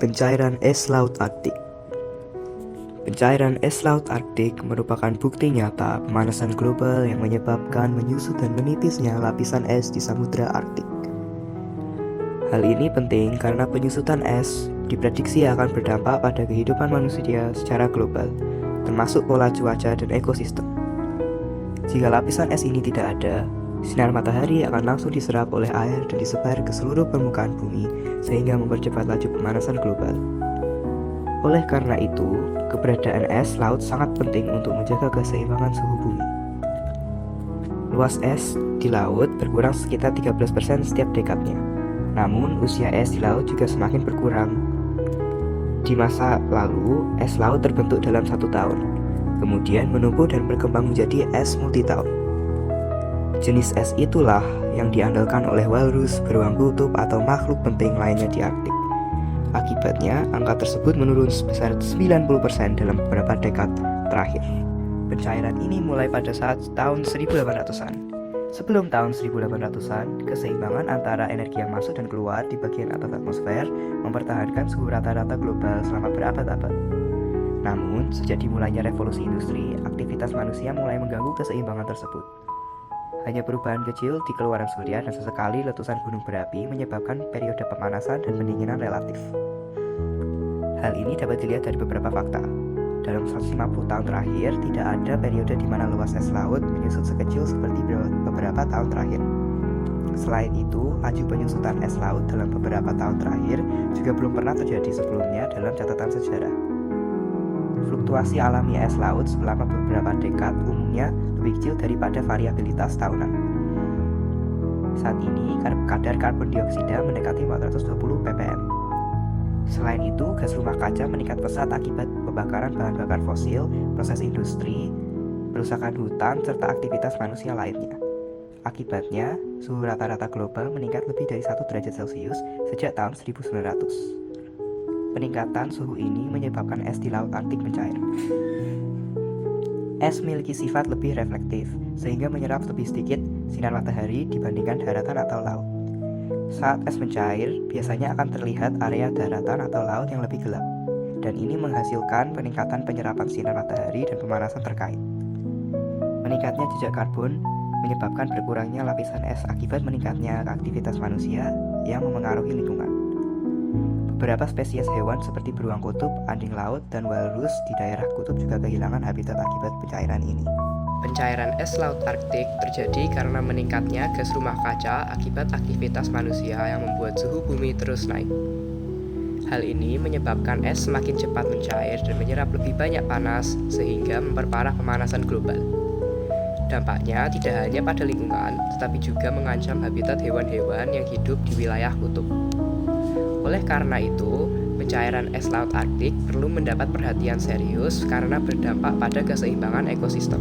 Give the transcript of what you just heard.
Pencairan es laut Arktik. Pencairan es laut Arktik merupakan bukti nyata pemanasan global yang menyebabkan menyusut dan menipisnya lapisan es di Samudra Arktik. Hal ini penting karena penyusutan es diprediksi akan berdampak pada kehidupan manusia secara global, termasuk pola cuaca dan ekosistem. Jika lapisan es ini tidak ada, sinar matahari akan langsung diserap oleh air dan disebar ke seluruh permukaan bumi sehingga mempercepat laju pemanasan global. Oleh karena itu, keberadaan es laut sangat penting untuk menjaga keseimbangan suhu bumi. Luas es di laut berkurang sekitar 13% setiap dekadnya. Namun, usia es di laut juga semakin berkurang. Di masa lalu, es laut terbentuk dalam 1 tahun, kemudian menumbuh dan berkembang menjadi es multitahun. Jenis es itulah yang diandalkan oleh walrus, beruang kutub, atau makhluk penting lainnya di Arktik. Akibatnya, angka tersebut menurun sebesar 90% dalam beberapa dekad terakhir. Pencairan ini mulai pada saat tahun 1800-an. Sebelum tahun 1800-an, keseimbangan antara energi yang masuk dan keluar di bagian atas atmosfer mempertahankan suhu rata-rata global selama berabad-abad. Namun, sejak dimulainya revolusi industri, aktivitas manusia mulai mengganggu keseimbangan tersebut. Hanya perubahan kecil di keluaran surya dan sesekali letusan gunung berapi menyebabkan periode pemanasan dan pendinginan relatif. Hal ini dapat dilihat dari beberapa fakta. Dalam 150 tahun terakhir, tidak ada periode di mana luas es laut menyusut sekecil seperti beberapa tahun terakhir. Selain itu, laju penyusutan es laut dalam beberapa tahun terakhir juga belum pernah terjadi sebelumnya dalam catatan sejarah. Fluktuasi alami es laut selama beberapa dekad umumnya lebih kecil daripada variabilitas tahunan. Saat ini, kadar karbon dioksida mendekati 420 ppm. Selain itu, gas rumah kaca meningkat pesat akibat pembakaran bahan bakar fosil, proses industri, perusakan hutan, serta aktivitas manusia lainnya. Akibatnya, suhu rata-rata global meningkat lebih dari 1 derajat Celcius sejak tahun 1900. Peningkatan suhu ini menyebabkan es di laut Arktik mencair. Es memiliki sifat lebih reflektif, sehingga menyerap lebih sedikit sinar matahari dibandingkan daratan atau laut. Saat es mencair, biasanya akan terlihat area daratan atau laut yang lebih gelap, dan ini menghasilkan peningkatan penyerapan sinar matahari dan pemanasan terkait. Meningkatnya jejak karbon menyebabkan berkurangnya lapisan es akibat meningkatnya aktivitas manusia yang memengaruhi lingkungan. Beberapa spesies hewan seperti beruang kutub, anjing laut, dan walrus di daerah kutub juga kehilangan habitat akibat pencairan ini. Pencairan es laut Arktik terjadi karena meningkatnya gas rumah kaca akibat aktivitas manusia yang membuat suhu bumi terus naik. Hal ini menyebabkan es semakin cepat mencair dan menyerap lebih banyak panas sehingga memperparah pemanasan global. Dampaknya tidak hanya pada lingkungan, tetapi juga mengancam habitat hewan-hewan yang hidup di wilayah kutub. Oleh karena itu, pencairan es laut Arktik perlu mendapat perhatian serius karena berdampak pada keseimbangan ekosistem.